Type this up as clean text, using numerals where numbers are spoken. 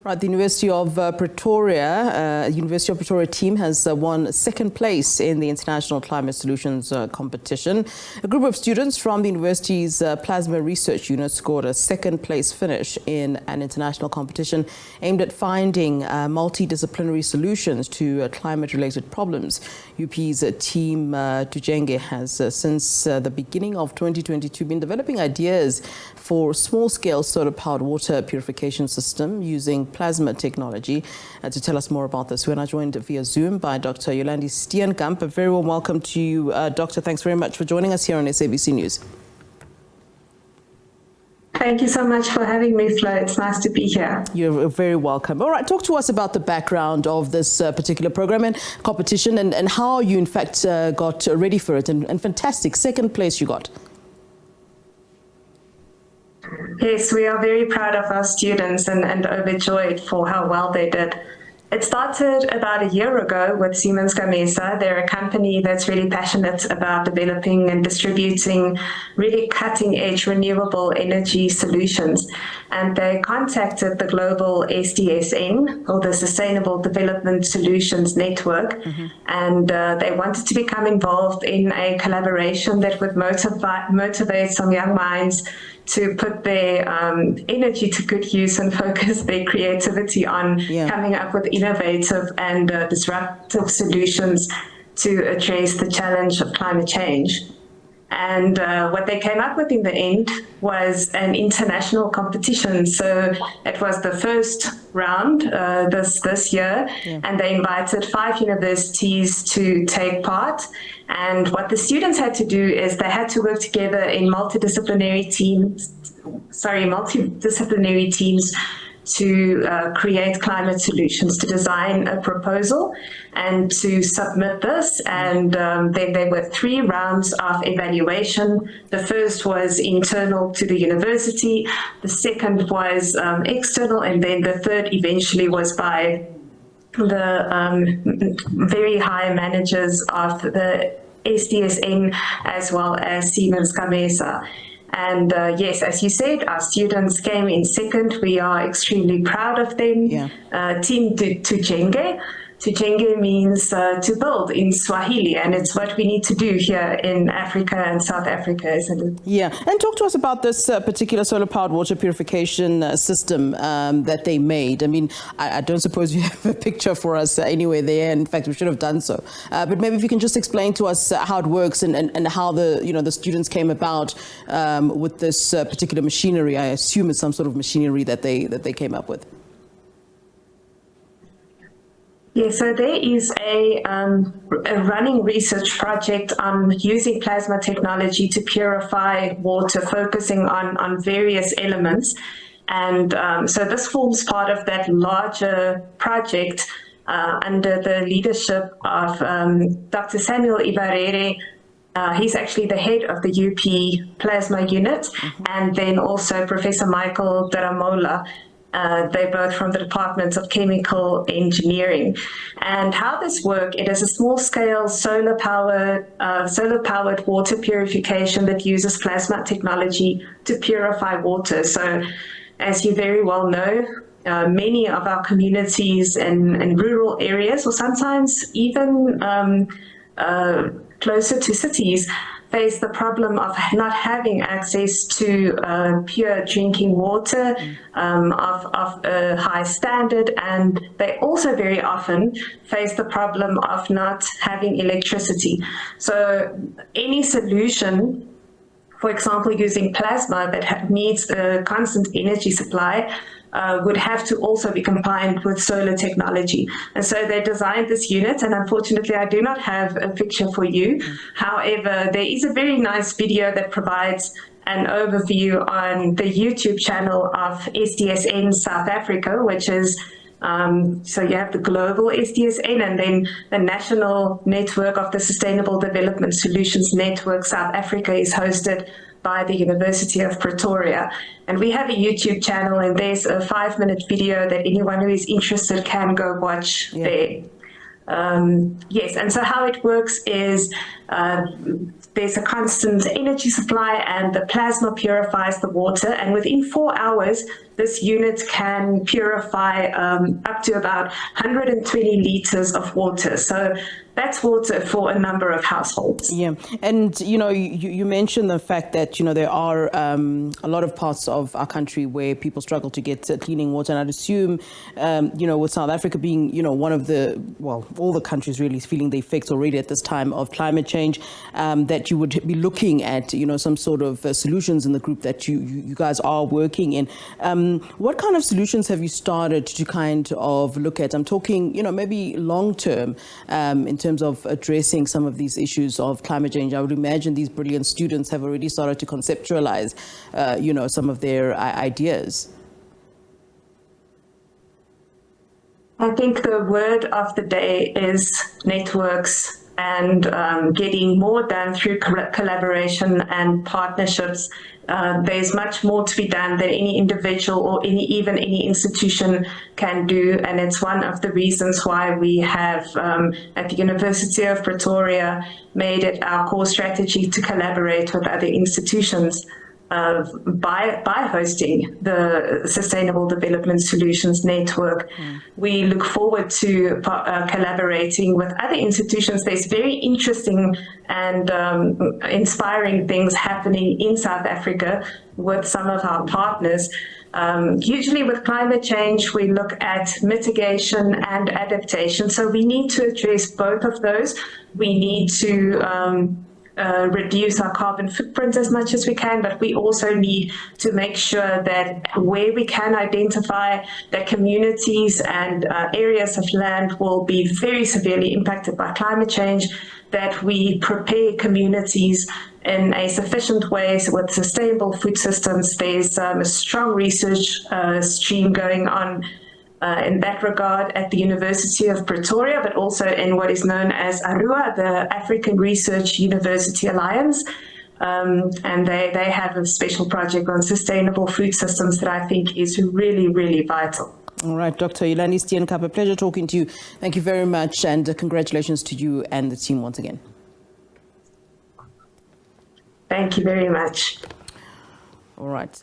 Right, the University of Pretoria team has won second place in the International Climate Solutions competition. A group of students from the university's Plasma Research Unit scored a second place finish in an international competition aimed at finding multidisciplinary solutions to climate-related problems. UP's Team Tujenge has, since the beginning of 2022, been developing ideas for small-scale solar-powered water purification system using plasma technology. To tell us more about this, we're now joined via Zoom by Dr. Yolandi Steenkamp. A very warm welcome to you, Doctor. Thanks very much for joining us here on SABC News. Thank you so much for having me, Flo. It's nice to be here. You're very welcome. All right, talk to us about the background of this particular program and competition and how you, in fact, got ready for it. And fantastic, second place you got. Yes, we are very proud of our students and overjoyed for how well they did. It started about a year ago with Siemens Gamesa. They're a company that's really passionate about developing and distributing really cutting-edge renewable energy solutions. And they contacted the global SDSN, or the Sustainable Development Solutions Network, and they wanted to become involved in a collaboration that would motivate some young minds to put their energy to good use and focus their creativity on coming up with innovative and disruptive solutions to address the challenge of climate change. And what they came up with in the end was an international competition. So it was the first round this year, and they invited 5 universities to take part. And what the students had to do is they had to work together in multidisciplinary teams to create climate solutions, to design a proposal and to submit this. And then there were 3 rounds of evaluation. The first was internal to the university, the second was external, and then the third eventually was by the very high managers of the SDSN as well as Siemens Gamesa. And yes, as you said, our students came in second. We are extremely proud of them. Team Tujenge. Tujenge means to build in Swahili, and it's what we need to do here in Africa and South Africa, isn't it? Yeah, and talk to us about this particular solar-powered water purification system that they made. I mean, I don't suppose you have a picture for us anywhere there. In fact, we should have done so. But maybe if you can just explain to us how it works and how the students came about with this particular machinery. I assume it's some sort of machinery that they came up with. Yeah, so there is a running research project on using plasma technology to purify water, focusing on various elements. And so this forms part of that larger project under the leadership of Dr. Samuel Ibarere. He's actually the head of the UP Plasma Unit, and then also Professor Michael Daramola. They're both from the Department of Chemical Engineering. And how this works, it is a small-scale solar-powered water purification that uses plasma technology to purify water. So, as you very well know, many of our communities in rural areas, or sometimes even closer to cities, face the problem of not having access to pure drinking water of a high standard, and they also very often face the problem of not having electricity. So any solution, for example, using plasma that needs a constant energy supply, would have to also be combined with solar technology. And so they designed this unit, and unfortunately I do not have a picture for you. However, there is a very nice video that provides an overview on the YouTube channel of SDSN South Africa, which is so you have the global SDSN and then the national network of the Sustainable Development Solutions Network South Africa is hosted by the University of Pretoria. And we have a YouTube channel, and there's a 5-minute video that anyone who is interested can go watch there. Yes, and so how it works is there's a constant energy supply, and the plasma purifies the water, and within 4 hours this unit can purify up to about 120 liters of water. So that's water for a number of households. Yeah, and you mentioned the fact that there are a lot of parts of our country where people struggle to get cleaning water, and I'd assume with South Africa being one of the, well, all the countries really feeling the effects already at this time of climate change, that you would be looking at some sort of solutions in the group that you guys are working in. What kind of solutions have you started to kind of look at? I'm talking maybe long term in terms of addressing some of these issues of climate change. I would imagine these brilliant students have already started to conceptualize, some of their ideas. I think the word of the day is networks and getting more done through collaboration and partnerships. There's much more to be done than any individual or even any institution can do, and it's one of the reasons why we have at the University of Pretoria made it our core strategy to collaborate with other institutions by hosting the Sustainable Development Solutions Network. We look forward to collaborating with other institutions. There's very interesting and inspiring things happening in South Africa with some of our partners. Usually with climate change, we look at mitigation and adaptation. So we need to address both of those. We need to reduce our carbon footprint as much as we can, but we also need to make sure that where we can identify that communities and areas of land will be very severely impacted by climate change, that we prepare communities in a sufficient way with sustainable food systems. There's a strong research stream going on in that regard at the University of Pretoria, but also in what is known as ARUA, the African Research University Alliance. And they have a special project on sustainable food systems that I think is really, really vital. All right, Dr. Yolandi Steenkamp, pleasure talking to you. Thank you very much, and congratulations to you and the team once again. Thank you very much. All right.